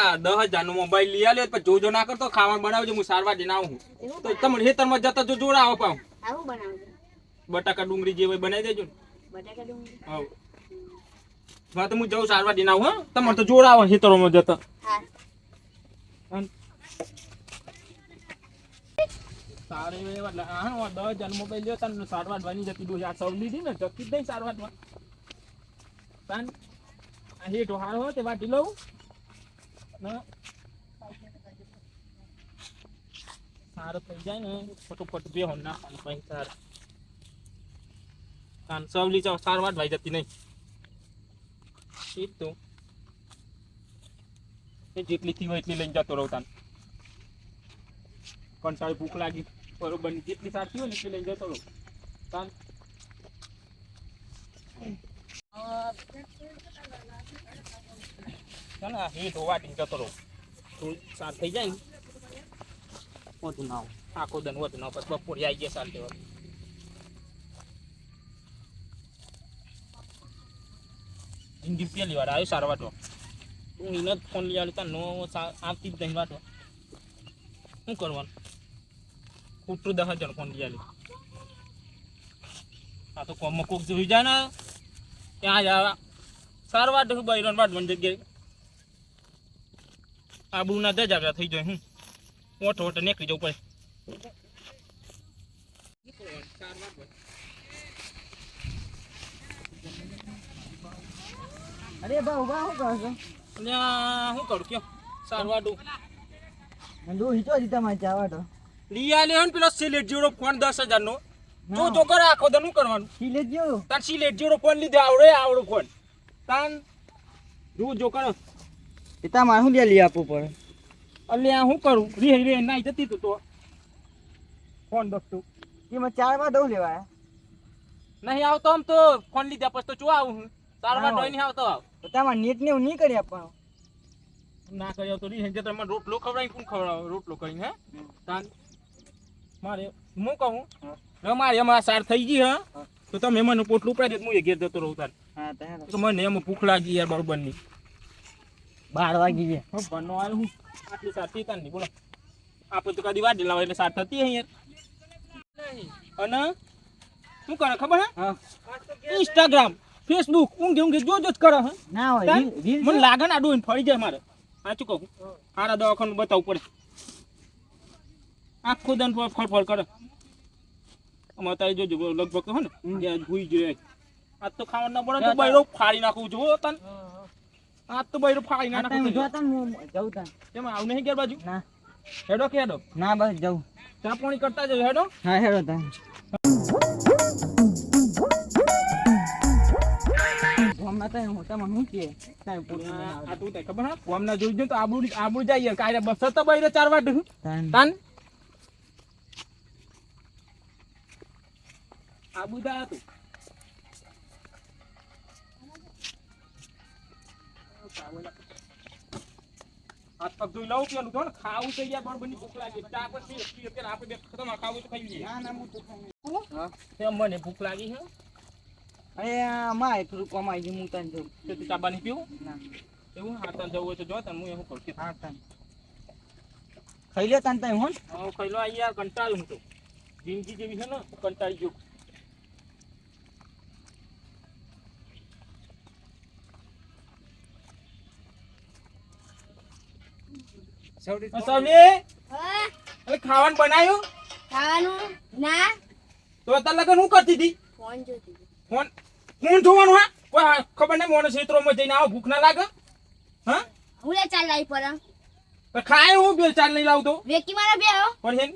આ 10,000 નો મોબાઈલ લઈ આલ્યો પણ જોજો ના કરતો ખાવાનું બનાવજો હું સારવાર દઈને આવું તો તમે ખેતરમાં જતા જો જોડાવો પાવ આવું બનાવજો બટાકા ડુંગળી જે હોય બનાવી દેજો ને બટાકા ડુંગળી હા હા તો હું જાઉં સારવાર દઈને આવું હા તમારે તો જોડાવો ખેતરોમાં જતા હા સારે એટલે હા 10,000 મોબાઈલ લ્યો તને સારવાર બની જતી ડોસી આ સૌ લીધી ને જતી જ નહીં સારવારમાં તાન આ હેઠો હાર હોય તે વાટી લઉં ને સારું થઈ જાય ને ફટોફટ બે હોન નાખવાનું કઈ સારું તાન સવલી ચાવ સારવાર ભાઈ જતી નહીં એ તો એ જેટલી થી હોય એટલી લઈને જતો રહું તાન કંટાળી ભૂખ લાગી બરોબર જેટલી સાચી હોય ને એટલી લઈને જતો રહું તાન ચાલ આ હેઠ વાટીને જતો રહું થોડું સાર થઈ જાય ને વધુ ના આખો દન વધુ ના પછી બપોરે આવી ગયા સાર લેવા જિંદગી પહેલી વાર આવ્યો સાર વાટવા હું એને જ ફોન લઈ આવ્યો ત્યાં નો આવતી જ નહીં વાટવા શું કરવાનું ખોટું 10,000 ફોન લઈ આવ્યો આ તો કોમમાં કોક જોઈ જાય ને ત્યાં જ સાર વાટ બૈરણ વાટવાની જગ્યાએ આબુના દજાવ્યા થઈ જાય હું ઓઠો ઓઠો નીકળી જવું પડે અરે બા ઉભા શું કરો છો શું કરું કયો સારવાડું મંડુ હિચો જીતા માં ચાવાડો લીયા લે હન પેલો સિલેટ જેવડો ફોન 10,000 નો જો કરે આખો દન શું કરવાનું સિલેટ જેવો તાર સિલેટ જેવડો ફોન લીધો આવડો ફોન તાન જો કરો પિતા માં શું લઈ આપવું પડે અલ્યા હું કરું રે નાઈ જતી તું તો ફોન દખતું એમાં 4 માં દઉં લેવાય નહીં આવતો આમ તો ફોન લીધા પછી તો ચો આવું હું સારવાર ડોઈ નહીં આવતો આવ તમારે નેટ ને એવું નહીં કરી આપવાનું ના કર્યો તો રી જે તમે રોટલો ખવડાવી કોણ ખવડાવ રોટલો કરીને હે તાન મારે હું કહું અમારે એમાં સાર થઈ ગઈ હા તો તમે મને પોટલું ઉપાડી દે હું એ ઘેર જતો રહું તાર હા તારે તો મને એમાં ભૂખ લાગી યાર બરોબર ની 12 વાગી ગયા હું બનો આવ્યો હું આટલી સાર થઈ તાન ની બોલો આપણે તો કદી વાડી લાવે એટલે સાર થતી હે યાર અને શું કરે ખબર હે હા ઇન્સ્ટાગ્રામ ફેસબુક ઊંઘે જો જ કરે હે ના હોય રીલ મને લાગે ને આડું ફરી જાય મારે સાચું કહું હારા દવાખાનું બતાવવું પડે આખો દન ફળ કરે અમારે તારે જોજો લગભગ હે ને ભૂઈ જોઈએ આજ તો ખાવાનું ના પડે તો બૈરો ફાડી નાખવું જો તન આજ તો બૈરો ફાડી ના નાખવું જો તન જાઉં તન એમાં આવ નહીં ઘેર બાજુ ના હેડો કે હેડો ના બસ જાઉં ચા પાણી કરતા જજો હેડો હા હેડો તન હમણાં તો હું તમને શું કે કાંઈ પૂરું આ તું તે ખબર હે કોમના જોઈ જો તો આબુ જાય કાયરે બસ તો બૈરો 4 વાટ તાન આબુ દા તું હાથ પગ ધોઈ લઉં પેલું તો ને ખાવું થઈ ગયા બરોબર ની ભૂખ લાગી ચા પછી અત્યારે આપણે બે ખતમ ખાવું તો ખાઈ લઈએ ના ના હું તો ખાઈ હા તેમ મને ભૂખ લાગી છે અરે માં થોડું કમાઈ ગયું હું તને જોઉં તો તું ચા પાણી પીવું ના એવું હા તને જવું હોય તો જો તને હું એવું કરું કે હા તન ખાઈ લે તન તઈ હોન હા ખાઈ લો યાર કંટાળ્યો હું તો જિંદગી જેવી છે ને કંટાળી ગયો સવલી હા અરે ખાવાનું બનાવ્યું ખાવાનું ના તો તાર લગન હું કરતી હતી ફોન જોતી ફોન જોવાનું હા કોઈ ખબર નહીં મોનો ક્ષેત્રોમાં જઈને આવો ભૂખ ના લાગે હા હું લે ચાલ લાઈ પર ખાય હું બે ચાલ નહીં લાવતો વેકી મારા બે હો પણ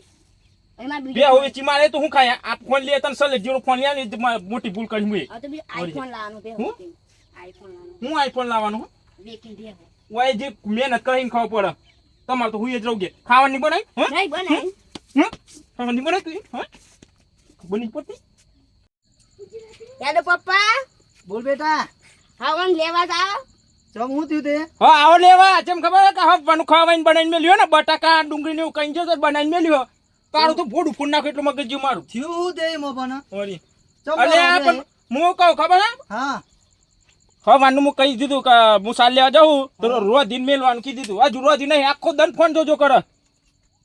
એમાં બે બીજો હવે ચીમારે તો હું ખાયા આ ફોન લે તને સલે જેવો ફોન લે મોટી ભૂલ કરી મુએ આ તો બી આઈફોન લાવવાનું બે હું? આઈફોન લાવવાનું હું આઈફોન લાવવાનું વેકી દે ઓય જે મહેનત કરીને ખાવ પડે તમારે તો હુઈ જ રહું કે ખાવાની બનાવી હા નહીં બનાય ખાવાની બનાવી તું હા બની પડતી યાદો પપ્પા બોલ બેટા ખાવાનું લેવા જાવ ચમ હું થયું તે હા આવો લેવા જેમ ખબર કે હવાનું ખાવાઈને બનાવીને મેલ્યો ને બટાકા ડુંગળી ને એવું કઈ જતો બનાવીને મેલ્યો તારું તો ફોડું ફૂડ નાખો એટલું મગજ મારું થયું તે મોબાના ઓરી ચમ અલે આ પણ હું કહું ખબર હે હા હવાનું હું કહી દીધું કે હું સાલ લેવા જાઉં તો રોજીને મેલવાનું કીધું દીધું હજુ રોજી નહીં આખો દન ફોન જોજો કરે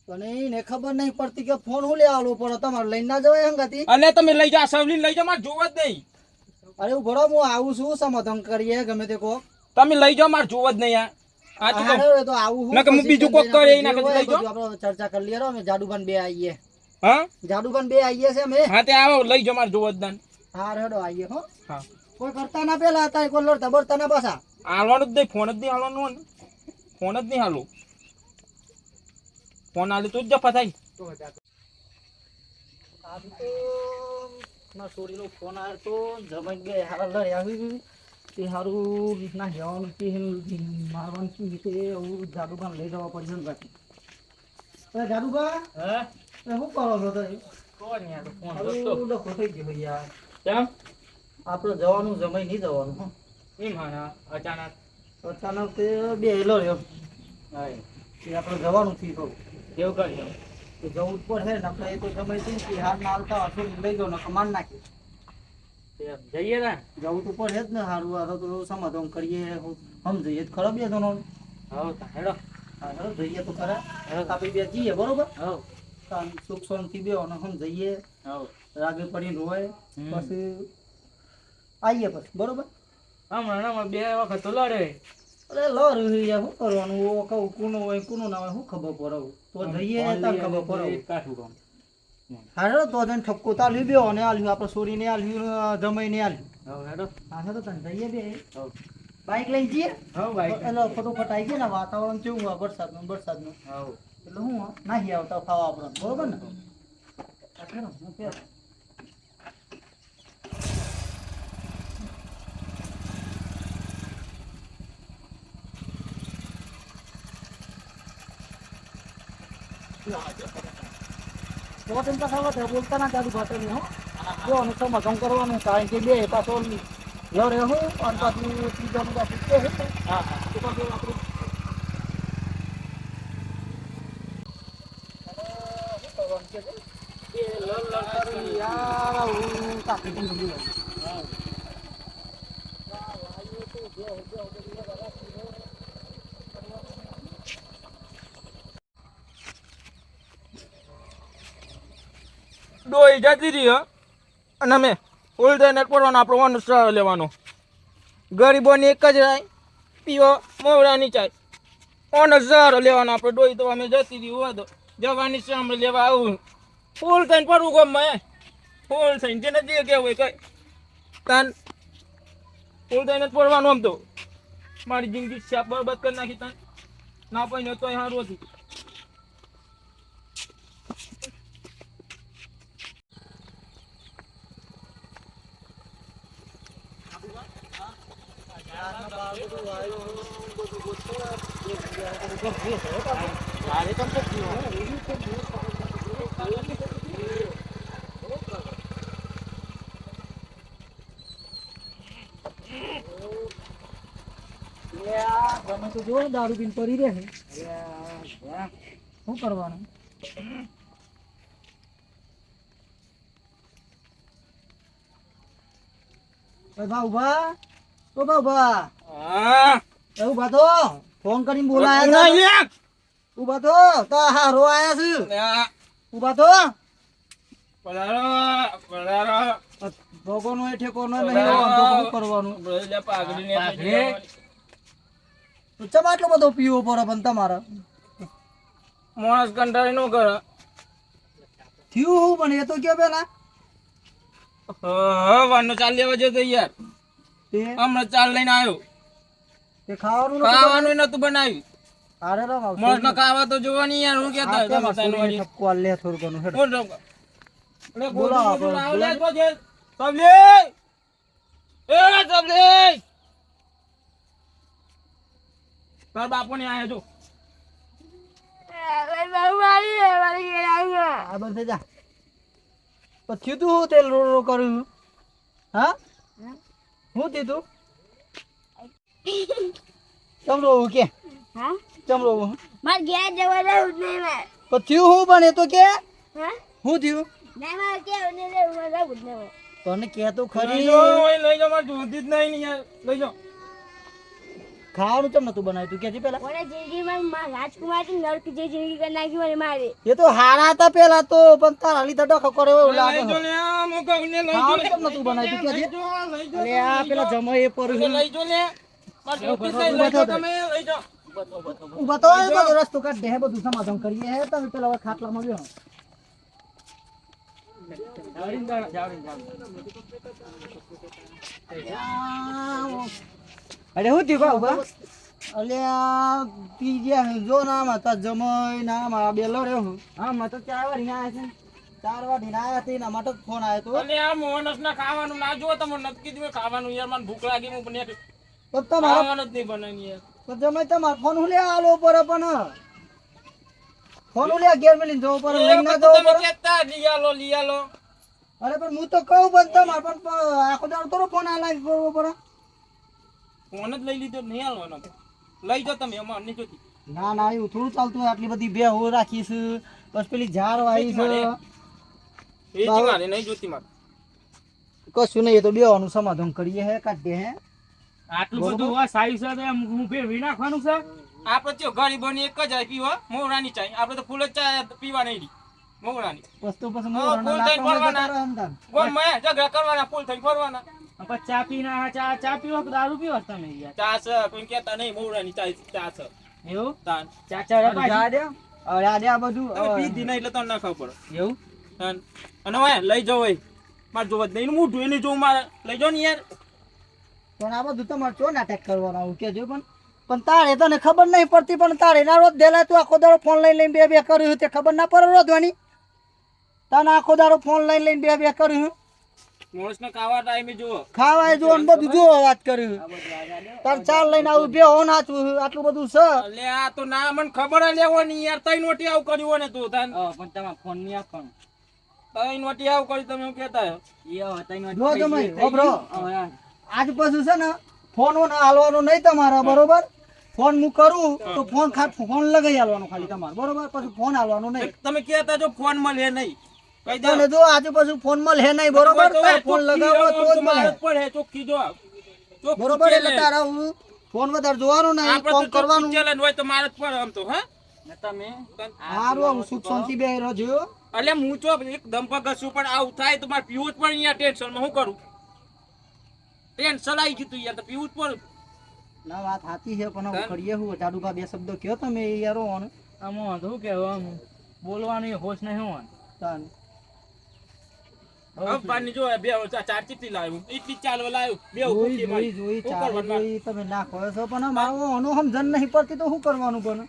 પણ એને ખબર નહીં પડતી કે ફોન હું લેવા આલો પડે તમારે લઈને ના જવાય હંગાતી અને તમે લઈ જા સવલીને લઈ જાઓ મારે જોવા જ નહીં અરે ઉભરો હું આવું છું સમાધાન કરીએ ગમે તે કો તમે લઈ જાઓ મારે જોવા જ નહીં આ તો હારે તો આવું હું નકર હું બીજું કોક કરે એના કરતા લઈ જાઓ આપણે ચર્ચા કરી લઈએ અમે જાડુબાન બે આવીએ હા જાડુબાન બે આવીએ છે અમે હા તે આવો લઈ જાઓ મારે જોવા જ નહીં હા રેડો આવીએ હો હા કોઈ કરતા ના પેલા હતા કોઈ લડતા બળતા ના પાછા હાલવાનું જ નહીં ફોન જ નહીં હાલવાનું હોય ને ફોન જ નહીં હાલું ફોન હાલે તો જ જફા થાય આ તો ના છોરીનો ફોન આવ્યો તો જમાઈ બે હારા લડે આવી તે હારું ના જવાનું કે મારવાનું શું રીતે એવું જાદુબાન લઈ જવા પડશે ને બાકી અરે જાદુબા હે શું કરો છો તો કોણ યાર ફોન હારું ડખો થઈ ગયો યાર કેમ આપણે જવાનું જમાઈ નહીં જવાનું હો એમ હા અચાનક અચાનક તે બે લડ્યો હા તે આપણે જવાનું થયું તો કેવું કરજો તો જવું જ પડે ને આપણે એ તો જમાઈ થઈ કે હાર ના આવતા હશો લઈ જાઓ ને કમાન નાખી જઈએ ને જવું તો પડે જ ને સારું આ તો સમાધાન કરીએ સમજીએ જ ખરાબ બે જણો હા હેડો હા હેડો જઈએ તો ખરા આપણે બે જઈએ બરોબર હા સુખ શાંતિ બે અને સમજીએ હા રાગે પડીને રોય પછી આવીએ પછી બરોબર હમણાં બે વખત તો લડે અરે લર યાર શું કરવાનું ઓ કહું કુનો હોય કુનો ના હોય શું ખબર પડે તો જઈએ તાર ખબર પડે કાઠું કામ હા તો તને ઠપકો તાલ્યું બે અને આલ્યું આપણે છોરીને આલ્યું જમાઈને આલ્યું હા હેડો હા તો તને જઈએ બે હા બાઈક લઈને જઈએ હા ભાઈ એટલે ફટોફટ આવી ગયા ને વાતાવરણ કેવું હોય વરસાદનું હા એટલે હું નાહી આવતા ખાવા આપણને બરોબર ને હું પહેર બોલતા ના ચાલુ ભાષા નહીં હો જો અને સમાધાન કરવાનું કારણ કે બે પાછો લડે હું અને પાછું ત્રીજાનું પાછું કે હા તો પછી આપણે યાર હું કાપી પણ ડોઈ જતી રહી અને અમે ઓલ્ડર પડવાનો આપણો વન લેવાનો ગરીબોને એક જ રાય પીવો મોવડાની ચાય ઓન ઝાર લેવાનો આપણે ડોઈ તો અમે જતી રહી હોય તો જવાની છે અમે લેવા આવું ફૂલ થઈને પડવું ગમે ફૂલ થઈને જેને જે કહેવું હોય કઈ તાન ફૂલ થઈને જ પડવાનું આમ તો મારી જિંદગી શાપ બરબાદ કરી નાખી તાન ના પાઈને તોય સારું હતું ગમે તો જો દારૂ પીને પડી રહે શું કરવાનું બાબા ઓ બાબા હા ઉભા તો ફોન કરીને બોલાયા ઉભા તો હારો આયા છે ઉભા તો ભગવાનો એ ઠેકોનો નહીં શું કરવાનું ચમ આટલો બધો પીવો પડે પણ તમારે માણસ કંટાળી નો કરે થયું હું પણ એ તો કે પેલા વાનો ચાલ લેવા જતો યાર હમણાં ચાલ લઈને આવ્યો તે ખાવાનું ખાવાનું નતું બનાવ્યું અરે રામ માણસ ને ખાવા તો જોવાની યાર હું કેતા ઠપકો આલ લે થોડું ઘણું હેડો બોલો સબલી એ સબલી તાર બાપુ ને આયા જો આ બંધ જા પછી તું હું તેલ રો કર્યું હા હું તે તું ચમરો કે હા ચમરો માર ઘેર જવા રહું નહીં મેં પછી હું બને તો કે હા હું થયું ના માર કે ને રે હું રહું નહીં તને કે તો ખરી લઈ જાઓ મારે જોતી જ નહીં યાર લઈ જાઓ ખાવાનું ચમ નતું બનાવ્યું તું કેજી પેલા મને જિંદગીમાં રાજકુમાર નર્ક જે જિંદગી કરી નાખી મને મારે એ તો હારા હતા પેલા તો પણ તારા લીધે ડખો કરે એવું લાગે લઈ જો લે આ મોકો ને લઈ જો ખાવાનું લે. ચમ નતું બનાવ્યું તું કેજી લઈ જો અલે આ પેલા જમો એ પર લઈ જો લે માર ડ્યુટી થઈ લઈ જો તમે લઈ જો ઉભા તો એ બધો રસ્તો કાઢ દે હે બધું સમાધાન કરીએ હે તમે પેલા હવે ખાટલામાં બેહો અરે હું થયું ઉભા અલ્યા પી ગયા જો ના માતા જમય ના મારા બેલો રે હું હા મત તો 4 વાર અહીંયા આવ્યા છે 4 વાર ઢીના આવ્યા હતી ના માટે ફોન આવ્યો તો અલે આ મોહનસ ના ખાવાનું ના જો તમને નથી કીધું ખાવાનું યાર મને ભૂખ લાગી હું પણ તો તમારો ખાવાનું જ નહીં બનાવી યાર તો જમય તમાર ફોન હું લે આલો પર પણ ફોન હું લે ઘેર મેલીને જવો પર લઈને ના જવો તમે પર કહેતા લીયાલો અરે પણ હું તો કહું પણ તમાર પણ આખો દાડો તો ફોન આ લાઈક કરવો પડે ફોન જ લઈ લીધો નહીં હાલવાનો લઈ જાઓ તમે અમાર નહીં જોતી ના ના એવું થોડું ચાલતું હોય આટલી બધી બે હું રાખીશ બસ પેલી ઝાડ વાઈ છે એ જ મારે નહીં જોતી મારે કશું નહીં એ તો બેવાનું સમાધાન કરીએ હે કાઢીએ હે આટલું બધું હોય સાઈ છે તો હું ફેરવી નાખવાનું છે આપણે તો ગરીબોની એક જ પીવા મોરાની ચાય આપણે તો ફૂલ જ ચા પીવા નહીં રી મોરાની બસ તો પછી હા, ફૂલ થઈને ફરવાના. ગોમ માં ઝઘડા કરવાના ફૂલ થઈને ફરવાના ચા પીના ચા પીવા કે દારૂ પીવા તમે યાર ચા છે કોઈ કહેતા નહીં મોરાની ચા છે એવું તાન ચા ચા જા દે અરે આ દે આ બધું તમે પીધી નહીં એટલે તમને ના ખબર પડે એવું અને હવે લઈ જાઓ હોય મારે જોવા જ નહીં મોઢું એને જોવું મારે લઈ જાઓ ને યાર પણ આ બધું તમારે ચો નાટક કરવાના હું કેજો પણ તારે તને ખબર નહીં પડતી પણ તારે ના રોજ દેલા તું આખો દાડો ફોન લઈને બે બે કર્યું તે ખબર ના પડે રોધવાની તને આખો દાડો ફોન લઈને બે બે કર્યું માણસને ખાવા ટાઈમે જુઓ ખાવાય જો ને બધું જો વાત કર્યું તાર ચાલ લઈને આવું બે હો નાચવું આટલું બધું છે એટલે આ તો ના મને ખબર જ લેવાની યાર તઈ નોટી આવું કર્યું હોય ને તું તાન પણ તમારા ફોન ની આપવાનું તઈ નોટી આવું કર્યું તમે એવું કહેતા હો. જો તમે ઓબરો આજ પછી છે ને ફોન ના હાલવાનો નહીં તમારા બરોબર ફોન હું કરું તો ફોન લગાઈ હાલવાનો ખાલી તમારે બરોબર પછી ફોન હાલવાનો નહીં તમે કહેતા જો ફોન માં લે નહીં કહી દો તને જો આજે પછી ફોન માં લે નહીં બરોબર તારે ફોન લગાવો તો જ મળે પડે ચોખ્ખી જો ચોખ્ખું બરોબર એટલે ચેલેન્જ. તારા હું ફોન વધારે જોવાનું નહીં આપણે કામ તો કરવાનું ચોખ્ખું ચેલેન્જ હોય તો મારે જ પડે આમ તો હા તમે હારું આવું સુખ શાંતિ બે રહ્યો એટલે હું તો એકદમ પગશું પણ આવું થાય તો મારે પીવું જ પડે યાર ટેન્શનમાં શું કરું ટેન્શન આવી ગયું તું યાર તો પીવું જ પડે ના વાત સાચી છે પણ હવે કરીએ હું જાડુભા બે શબ્દો કયો તમે યાર ઓન આમાં શું કેવું આમ બોલવાની હોશ નહીં હોવાનું તાન હવે પાણી જો બે ચાર ચીટલી લાવ્યું એટલી જ ચાલવા લાવ્યું બે જોઈ ઉભી જોઈ જોઈ ચાલે જોઈ તમે નાખો છો પણ મારું ઓનું સમજણ નહીં પડતી તો શું કરવાનું પણ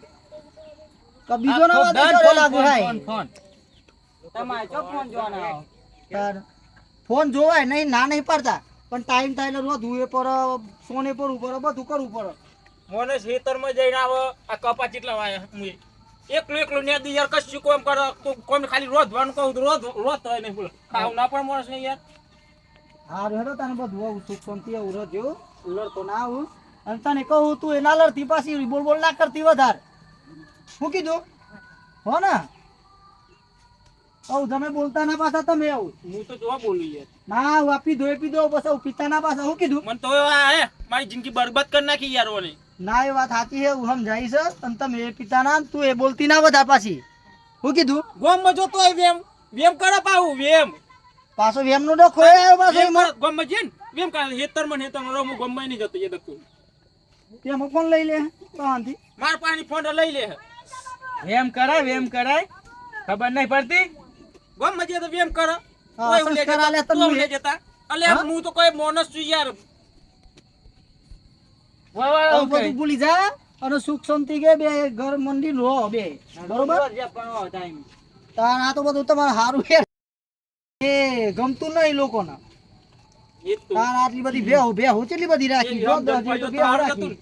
તો બીજો ના વાત કરે લાગુ હાય ફોન તમારે ચો ફોન જોવાના આવો તાર ફોન જોવાય નહીં ના નહીં પડતા પણ ટાઈમ ટાઈમ રોજ હુએ પર સોને પર ઉપર બધું કરવું પડે મને ખેતરમાં જઈને આવો આ કપા ચીટલા વાયા હું એકલું ને દી યાર કશું કોમ કરો તો કોમ ખાલી રોધવાનું કહું તો રોધ હોય નહીં બોલો ખાવ ના પણ માણસ નહીં યાર હારું હેડો તને બધું આવું સુખ શાંતિ આવું રજો લડતો ના આવું અને તને કહું તું એ ના લડતી પાછી બોલ બોલ ના કરતી વધાર શું કીધું હો ને આવું તમે બોલતા ના પાછા તમે આવું હું તો જોવા બોલું યાર ના આવું આપી દો બસ આવું પિતા ના પાછા શું કીધું મને તો આ હે મારી જિંદગી બરબાદ કરી નાખી યાર ઓને ના એ વાત સાચી છે હું સમજાઈ છે અને તમે એ પિતા ના તું એ બોલતી ના વધાર પાછી શું કીધું ગોમમાં જોતો હોય વેમ કરે પાવું વેમ પાછો વેમ નો ડખો આવ્યો પાછો એમાં ગોમમાં છે ને વેમ કરે હેતરમાં હું ગોમમાં નહીં જતો એ દખતું તેમાં ફોન લઈ લે શાંતિ માર પાણી ફોન લઈ લે વેમ કરાય ખબર નહીં પડતી ગોમમાં જે તો વેમ કરે હા, કોઈ લે સંસ્કાર આલે જતા, તમે. કોઈ લે જતા અલે હા? હું તો કોઈ મોનસ છું યાર આવું બધું ભૂલી જા અને સુખ શાંતિ કે બે ઘર મંદિર રહો બે બરોબર તાર આ તો બધું તમારે સારું છે એ ગમતું નહીં લોકોને એ તો તાર આટલી બધી ભેહું કેટલી બધી રાખી જો દસ જેવી તો ભેહું રાખી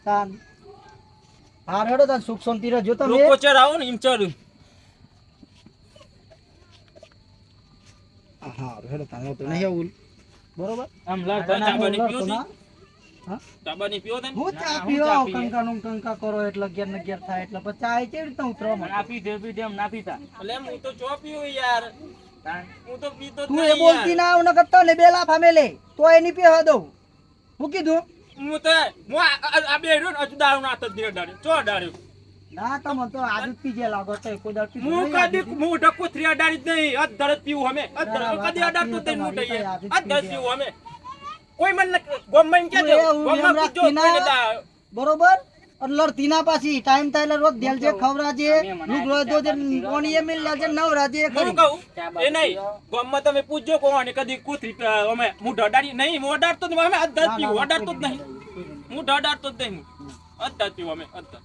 તાર હાર હેડો તાર સુખ શાંતિ રહેજો તમે લોકો ચરાવો ને એમ ચરું હા હેડો તાર તો નહીં આવું બરોબર આમ ના, ચાબાની લડતો પીવો ના. હા? ચાબાની પીવો તને હું ચા હું પીવો ચા પીએ. કંકા કરો એટલે 11 ને 11 થાય એટલે પછી ચા કેવી રીતના ઉતરવા માંડે? આપી દે એમ ના પીતા અલે હું તો ચો પીવું યાર હું તો પીતો જ તું એ નહીં બોલતી યાર. ના આવ ન કરતો ને બે લાફા મેલે તો એની પે દઉં હું કીધું હું આ બે રહ્યો ને હજુ દારૂ ના હાથ જ નહીં અડાડ્યો. ચો અડાડ્યો? ના તમે તો આદત પીજે લાગો તો કોઈ દાડ પીધું હું નહીં, કદી આદત હું ઢક્કો થ્રી અડાડી જ નહીં. અધ ધરત પીવું અમે. અધ ધરત કદી અડાડતો જ નહીં. હું તમારી કહીએ. આદત અધ ધરત પીજે. પીવું અમે. કોઈ મને ગોમમાં કે હું દે. એવું ગોમમાં એમ પૂછજો રાખતી ના. કોઈને દા. બરોબર અને લડતી ના પાછી ટાઈમ થાય રોજ દેલ છે ખવરાજે લુગડો દો જે કોણીએ મિલ લાજે નવરાજે હું ખરી કહું એ નહીં ગોમમાં તમે પૂછજો કોને કદી કૂતરી અમે હું અડાડી નહીં. હું અડાડતો જ નહીં. અમે અધ ધરત પીવું. અડાડતો જ નહીં. હું અડાડતો જ નહીં. અધ ધરત પીવું અમે. અધ ધરત.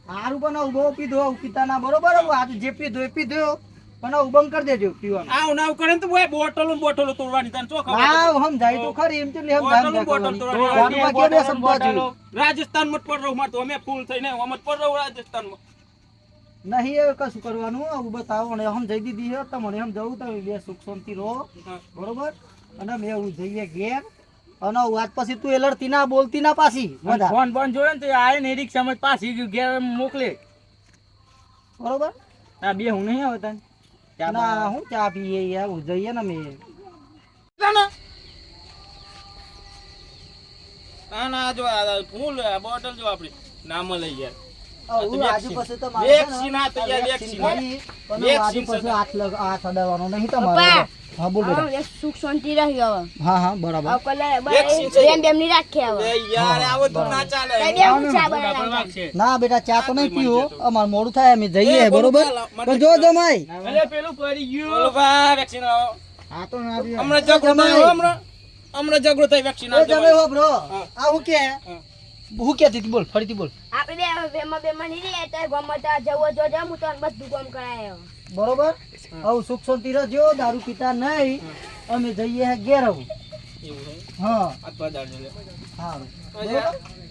હારું પણ ઉભો પીધો પીતા ના બરોબર આજે જે પીધો એ પીધો પણ ઉભંગ કરી દેજો પીવાનું આવ નાવ કરે ને તો ભાઈ બોટલો બોટલો તોડવાની તને શું ખબર? હા સમજાય તો ખરી એમ તો બોટલો બોટલ તોડવાની. નહીં રાજસ્થાન માં પડ રહું મારતો અમે ફૂલ થઈને અમે પડ રહું રાજસ્થાન માં. એ કશું કરવાનું આવું બતાવો ને સમજાઈ દીધી છે તમને સમજાવું તમે બે સુખ શાંતિ રહો બરોબર અને મેં એવું જઈએ ઘેર અને વાત પછી તું એ લડતી ના બોલતી ના પાછી બધા ફોન ફોન જોડે ને તો આય ને રીક સમજ પાછી ગયું ઘેર મોકલે. બરોબર આ બે હું નહીં આવતા ના હું ચા પીએ આવું જઈએ ને મેં ના ના જો આ ફૂલ આ બોટલ જો આપડી નામ લઈ યાર. આવું આજુ પછી તો વેક્સિન આ તો યાર વેક્સિન. હાથ અડાવવાનો નહીં તમારે પપ્પા. હા બોલ બેટા હવે સુખ શાંતિ રહ્યો હવે હા હા બરાબર હવે કલે વેક્સિન છે. બેમ બેમ ની રાખે હવે એ યાર આવો તો ના ચાલે. કઈ બે હું ચા બનાવી છે. ના બેટા ચા તો નહીં પીવો અમાર મોડું થાય અમે જઈએ બરોબર પણ જો જમાઈ અલે પેલું પડી ગયું. બોલો ભા વેક્સિન આવો. હા તો ના પીવો. હમણાં ઝઘડો થયો હમણાં ઝઘડો થઈ વેક્સિન એ જમાઈ હો બ્રો હા. આ હું કે હતી બોલ ફરીથી બોલ આપણે બે બેમાં બેમાં નહીં રહે તો ગમતા જવો જો જમ હું તો બધું કામ કરાય બરોબર આવું સુખ શાંતિ રહેજો દારૂ પીતા નહીં અમે જઈએ હે ઘેર આવું એવું હે? હા આ પધારજો લે. સારું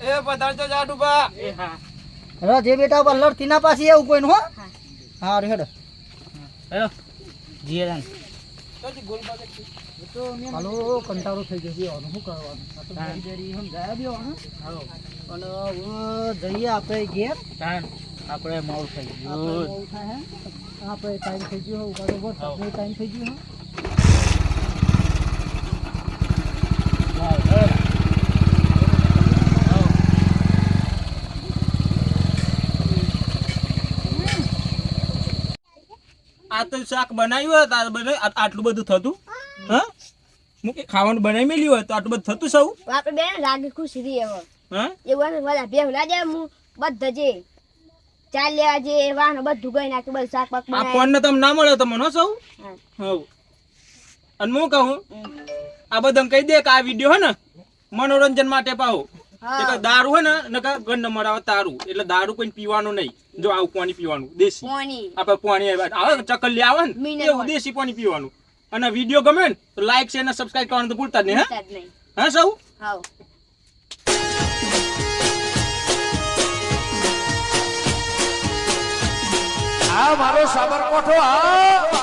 એ પધારજો જાડુ બા. એ હા રજે બેટા પર લડતી ના પાછી એવું કોઈ હો હા હેડ હેલો જીએ જાન કદી ગોલબા દેખ. હાલો કંટાળો થઈ જશે હવે શું કરવાનું આ તો જરી સમજાયા બી હવે હાલો પણ હવે જઈએ આપણે ઘેર તાન આપણે મોડ થઈ આપણે ગયું. બહુ થાય હે આપણે ટાઈમ થઈ ગયો બરોબર આપણે ટાઈમ થઈ ગયો આ તો શાક બનાવ્યું હતું આટલું બધું થતું હા હું કે ખાવાનું બનાવી મેલ્યું હોય તો આટલું બધું થતું સૌ આપણે બે રાગે ખુશ રહીએ હવે હા એવું બધા બેહલા જાય હું બધા જે ચાલ લેવા જે વાહન બધું ગઈ નાખ્યું બધું શાક પાક આ બનાવી ફોન ને તમે ના મળ્યો તમને હો સૌ હા. હવ અને હું કહું આ બધા કહી દે કે આ વિડીયો હે ને મનોરંજન માટે પાહો હા દારૂ હે ને નકા ગન નંબર આવે તારું એટલે દારૂ કોઈ પીવાનું નહીં જો આવું પાણી પીવાનું દેશી પોણી આપણે પાણી આવે ચકલી આવે ને Mineral એવું water. દેશી પાણી પીવાનું અને વિડીયો ગમે ને તો લાઈક શેર અને સબસ્ક્રાઇબ કરવાનું તો ભૂલતા જ નહીં જ નહીં હા સૌ હાવ આ મારો સાબરકોઠો આ